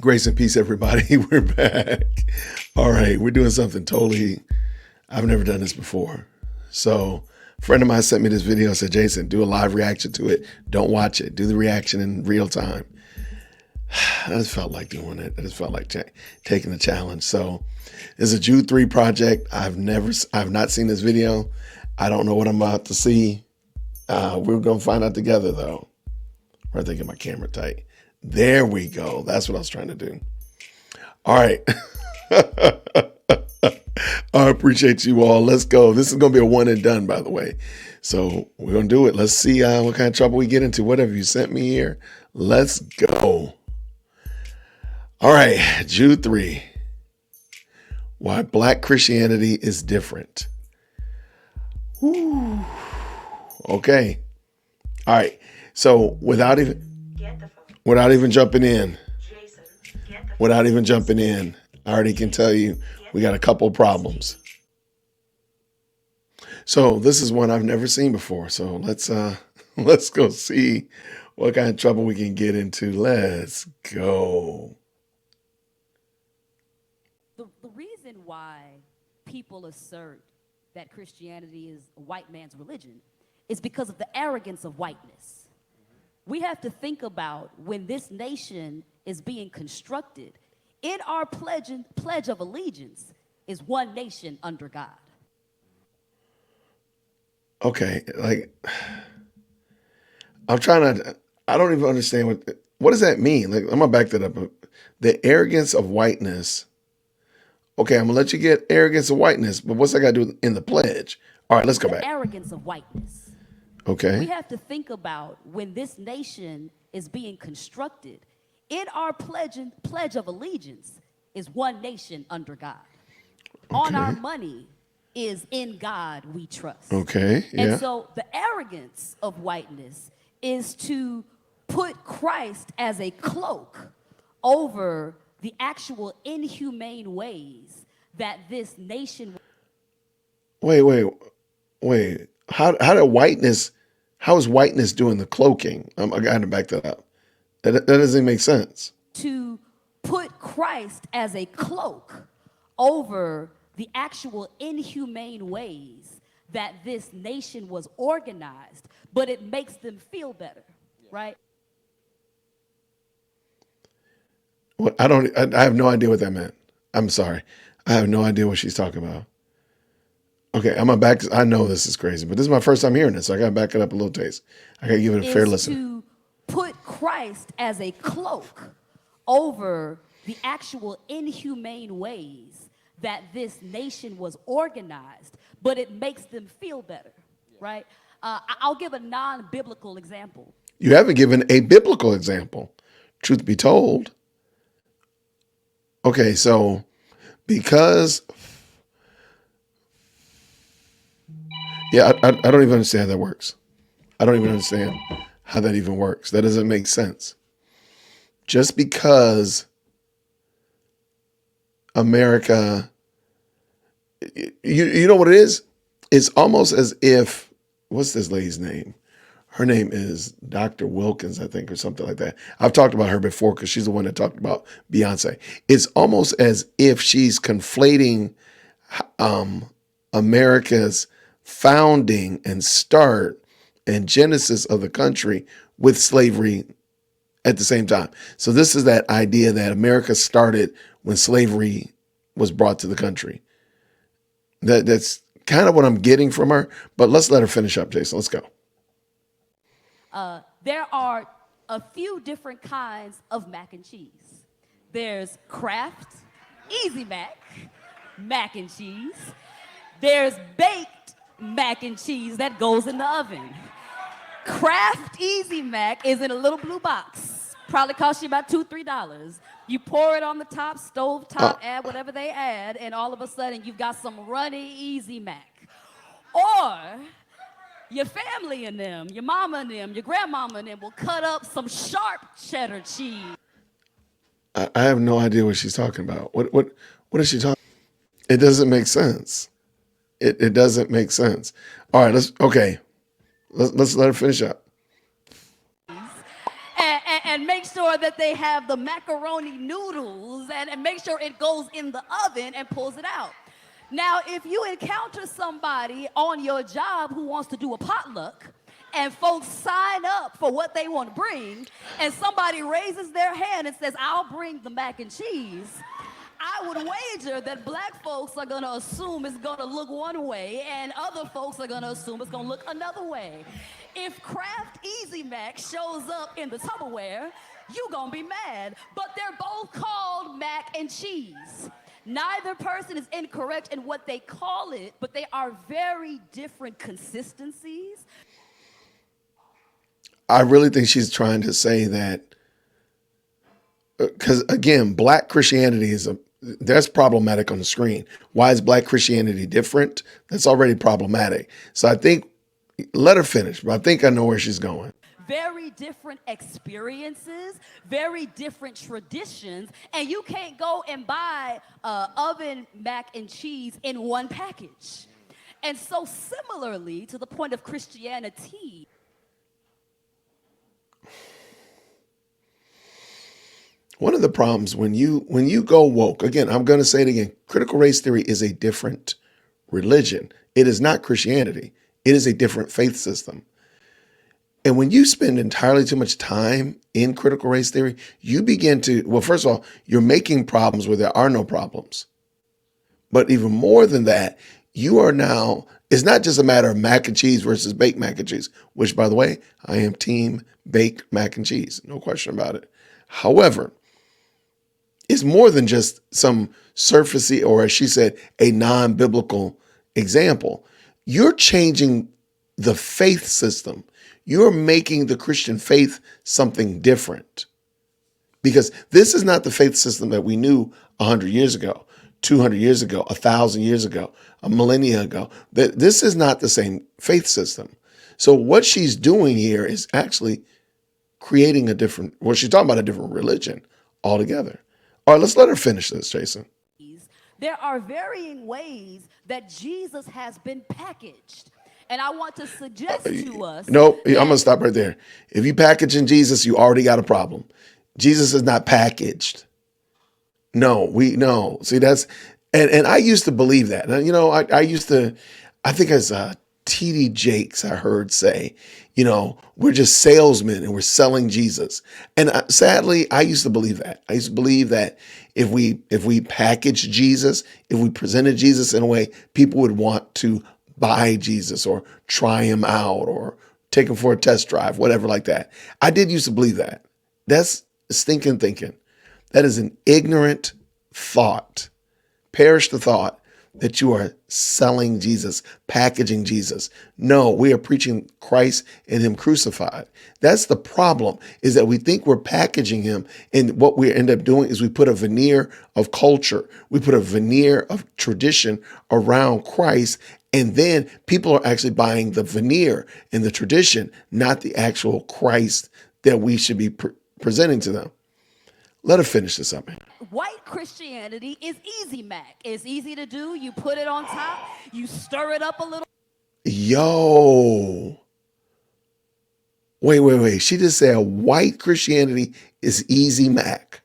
Grace and peace, everybody. We're back. All right, we're doing something totally, I've never done this before. So a friend of mine sent me this video and said, Jason, do a live reaction to it. Don't watch it. Do the reaction in real time. I just felt like doing it. I just felt like taking the challenge. So it's a Jude 3 project. I've not seen this video. I don't know what I'm about to see. We're going to find out together, though. I think get my camera tight. There we go. That's what I was trying to do. All right. I appreciate you all. Let's go. This is going to be a one and done, by the way. So we're going to do it. Let's see what kind of trouble we get into. Whatever you sent me here. Let's go. All right. Jude 3. Why Black Christianity is different. Woo. Okay. All right. So without even jumping in, I already can tell you we got a couple of problems. So this is one I've never seen before. So let's go see what kind of trouble we can get into. Let's go. The reason why people assert that Christianity is a white man's religion is because of the arrogance of whiteness. We have to think about when this nation is being constructed, in our pledge of allegiance is one nation under God. Okay, like I don't even understand what does that mean? Like, I'm gonna back that up. The arrogance of whiteness. Okay, I'm gonna let you get arrogance of whiteness, but what's that got to do in the pledge? All right, let's go back. Arrogance of whiteness. Okay. We have to think about when this nation is being constructed, in our pledge of allegiance is one nation under God. Okay. On our money is in God we trust. Okay, yeah. And so the arrogance of whiteness is to put Christ as a cloak over the actual inhumane ways that this nation. Wait. How is whiteness doing the cloaking? I got to back that up. That doesn't make sense. To put Christ as a cloak over the actual inhumane ways that this nation was organized, but it makes them feel better, right? What I have no idea what that meant. I'm sorry. I have no idea what she's talking about. Okay, I'm gonna back. I know this is crazy, but this is my first time hearing this, so I gotta back it up a little taste. I gotta give it a fair listen. To put Christ as a cloak over the actual inhumane ways that this nation was organized, but it makes them feel better, right? I'll give a non-biblical example. You haven't given a biblical example, truth be told. Okay, so because, yeah, I don't even understand how that works. I don't even understand how that even works. That doesn't make sense. Just because America, you know what it is? It's almost as if, what's this lady's name? Her name is Dr. Wilkins, I think, or something like that. I've talked about her before because she's the one that talked about Beyonce. It's almost as if she's conflating America's founding and start and genesis of the country with slavery at the same time. So this is that idea that America started when slavery was brought to the country. That's kind of what I'm getting from her, but let's let her finish up, Jason. Let's go. There are a few different kinds of mac and cheese. There's Kraft, Easy Mac, mac and cheese. There's baked mac and cheese that goes in the oven. Kraft Easy Mac is in a little blue box. Probably costs you about $2, $3. You pour it on the top, stove top, add whatever they add, and all of a sudden you've got some runny Easy Mac. Or your family and them, your mama and them, your grandmama and them will cut up some sharp cheddar cheese. I have no idea what she's talking about. What is she talking? It doesn't make sense. It doesn't make sense. All right, let's let her finish up. and make sure that they have the macaroni noodles and make sure it goes in the oven and pulls it out. Now, if you encounter somebody on your job who wants to do a potluck, and folks sign up for what they want to bring, and somebody raises their hand and says, I'll bring the mac and cheese, I would wager that black folks are gonna assume it's gonna look one way, and other folks are gonna assume it's gonna look another way. If Kraft Easy Mac shows up in the Tupperware, you gonna be mad, but they're both called mac and cheese. Neither person is incorrect in what they call it, but they are very different consistencies. I really think she's trying to say that, because again, black Christianity that's problematic on the screen. Why is black Christianity different? That's already problematic. So I think, let her finish, but I think I know where she's going. Very different experiences, very different traditions, and you can't go and buy oven mac and cheese in one package. And so similarly, to the point of Christianity, one of the problems when you go woke, again, I'm going to say it again, critical race theory is a different religion. It is not Christianity. It is a different faith system. And when you spend entirely too much time in critical race theory, you begin to, well, first of all, you're making problems where there are no problems. But even more than that, you are now, it's not just a matter of mac and cheese versus baked mac and cheese, which, by the way, I am team baked mac and cheese. No question about it. However, it's more than just some surfacey, or as she said, a non-biblical example. You're changing the faith system. You're making the Christian faith something different. Because this is not the faith system that we knew 100 years ago, 200 years ago, 1,000 years ago, a millennia ago. This is not the same faith system. So what she's doing here is actually creating a different, well, she's talking about a different religion altogether. All right, let's let her finish this, Jason. there are varying ways that Jesus has been packaged. And I want to suggest to us. No, I'm going to stop right there. If you packaging Jesus, you already got a problem. Jesus is not packaged. No. See, that's, and I used to believe that. And, you know, I used to, I think as T.D. Jakes, I heard say, you know, we're just salesmen and we're selling Jesus. And sadly, I used to believe that. I used to believe that if we packaged Jesus, if we presented Jesus in a way, people would want to buy Jesus or try him out or take him for a test drive, whatever like that. I did used to believe that. That's stinking thinking. That is an ignorant thought. Perish the thought that you are selling Jesus, packaging Jesus. No, we are preaching Christ and him crucified. That's the problem, is that we think we're packaging him, and what we end up doing is we put a veneer of culture, we put a veneer of tradition around Christ, and then people are actually buying the veneer and the tradition, not the actual Christ that we should be presenting to them. Let her finish this up. White Christianity is easy, Mac. It's easy to do. You put it on top, you stir it up a little. Yo. Wait. She just said white Christianity is easy, Mac.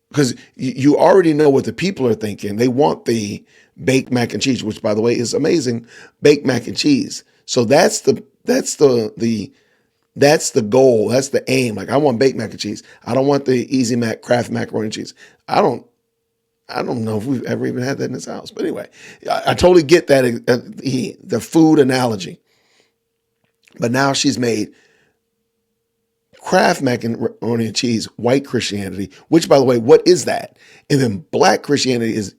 Because you already know what the people are thinking. They want the baked mac and cheese, which, by the way, is amazing. Baked mac and cheese. So that's the goal. That's the aim. Like, I want baked mac and cheese. I don't want the Easy Mac Kraft macaroni and cheese. I don't know if we've ever even had that in this house. But anyway, I totally get that, the food analogy. But now she's made Kraft macaroni and cheese white Christianity, which, by the way, what is that? And then black Christianity is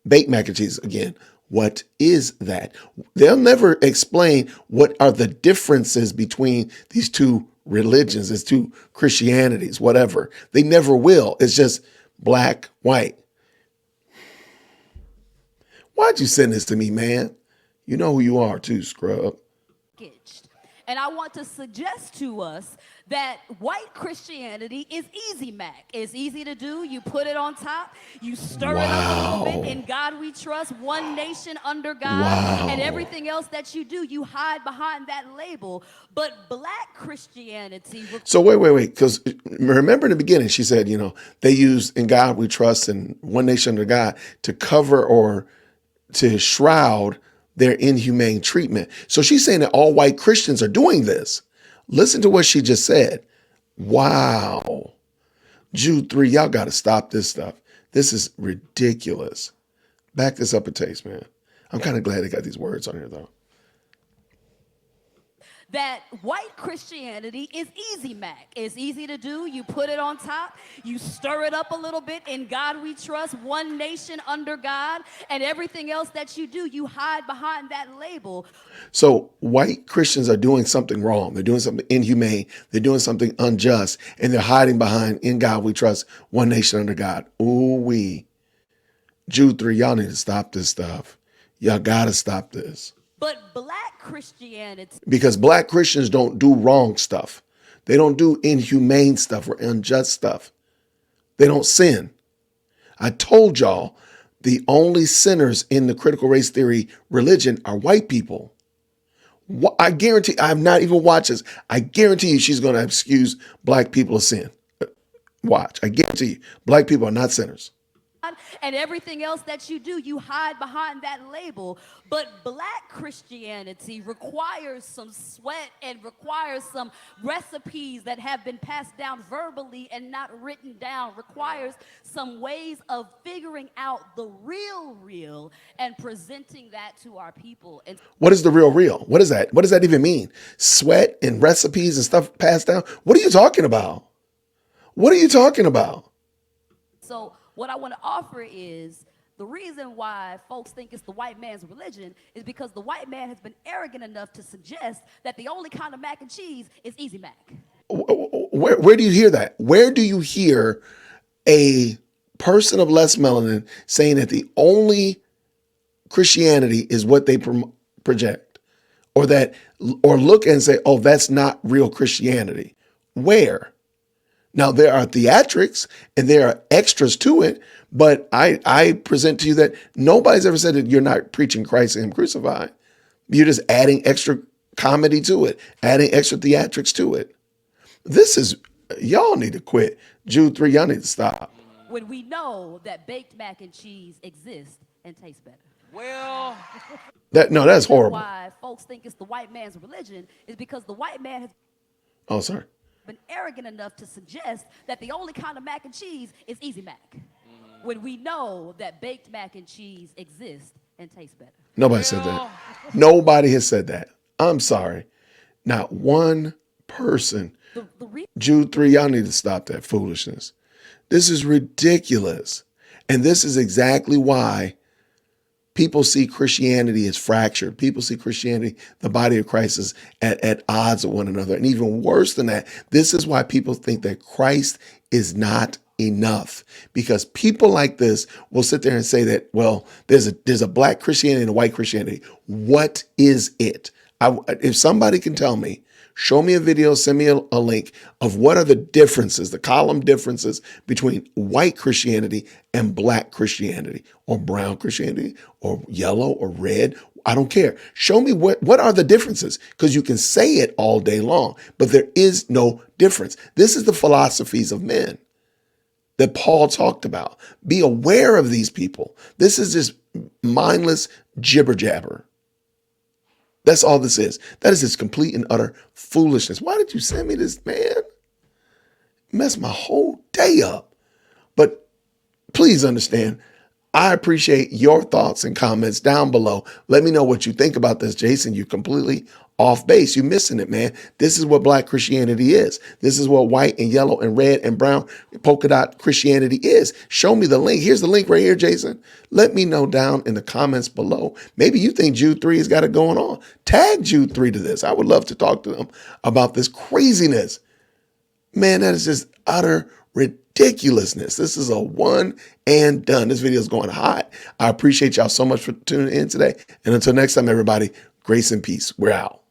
baked mac and cheese. Again, what is that? They'll never explain what are the differences between these two religions, these two Christianities, whatever. They never will. It's just black, white. Why'd you send this to me, man? You know who you are too, scrub. And I want to suggest to us that white Christianity is easy, Mac. It's easy to do. You put it on top, you stir it up a little bit. Wow. In God we trust, one nation under God, and Wow. everything else that you do, you hide behind that label. But black Christianity. So wait, because remember in the beginning, she said, they use "In God We Trust" and "One Nation Under God" to cover or to shroud their inhumane treatment. So she's saying that all white Christians are doing this. Listen to what she just said. Wow. Jude 3, y'all got to stop this stuff. This is ridiculous. Back this up a taste, man. I'm kind of glad they got these words on here, though. That white Christianity is easy, Mac. It's easy to do. You put it on top, you stir it up a little bit. In God we trust, one nation under God, and everything else that you do, you hide behind that label. So white Christians are doing something wrong. They're doing something inhumane. They're doing something unjust, and they're hiding behind "In God We Trust, one nation under God." Ooh-wee. Jude 3, y'all need to stop this stuff. Y'all got to stop this. But black Christianity. Because black Christians don't do wrong stuff. They don't do inhumane stuff or unjust stuff. They don't sin. I told y'all the only sinners in the critical race theory religion are white people. I guarantee, I have not even watched this. I guarantee you she's going to excuse black people of sin. Watch. I guarantee you, black people are not sinners. And everything else that you do, you hide behind that label. But black Christianity requires some sweat and requires some recipes that have been passed down verbally and not written down, requires some ways of figuring out the real and presenting that to our people. And what is the real? What is that? What does that even mean? Sweat and recipes and stuff passed down? What are you talking about? What are you talking about? So what I want to offer is the reason why folks think it's the white man's religion is because the white man has been arrogant enough to suggest that the only kind of mac and cheese is Easy Mac. Where do you hear that? Where do you hear a person of less melanin saying that the only Christianity is what they project, or look and say, oh, that's not real Christianity? Where? Now, there are theatrics and there are extras to it, but I present to you that nobody's ever said that you're not preaching Christ and Him crucified. You're just adding extra comedy to it, adding extra theatrics to it. Y'all need to quit. Jude 3, y'all need to stop. When we know that baked mac and cheese exists and tastes better. Well, that's horrible. Why folks think it's the white man's religion is because the white man has Sorry. been arrogant enough to suggest that the only kind of mac and cheese is Easy Mac. When we know that baked mac and cheese exists and tastes better. Nobody said that. Nobody has said that. I'm sorry. Not one person. Jude 3, y'all need to stop that foolishness. This is ridiculous. And this is exactly why people see Christianity as fractured. People see Christianity, the body of Christ, is at odds with one another. And even worse than that, this is why people think that Christ is not enough. Because people like this will sit there and say that, well, there's a black Christianity and a white Christianity. What is it? If somebody can tell me, show me a video, send me a link of what are the differences, the column differences between white Christianity and black Christianity, or brown Christianity, or yellow or red. I don't care. Show me what are the differences, because you can say it all day long, but there is no difference. This is the philosophies of men that Paul talked about. Be aware of these people. This is just mindless jibber jabber. That's all this is. That is just complete and utter foolishness. Why did you send me this, man? Messed my whole day up. But please understand, I appreciate your thoughts and comments down below. Let me know what you think about this, Jason. You're completely off base. You're missing it, man. This is what black Christianity is. This is what white and yellow and red and brown polka dot Christianity is. Show me the link. Here's the link right here, Jason. Let me know down in the comments below. Maybe you think Jude 3 has got it going on. Tag Jude 3 to this. I would love to talk to them about this craziness. Man, that is just utter ridiculousness. This is a one and done. This video is going hot. I appreciate y'all so much for tuning in today. And until next time, everybody, grace and peace. We're out.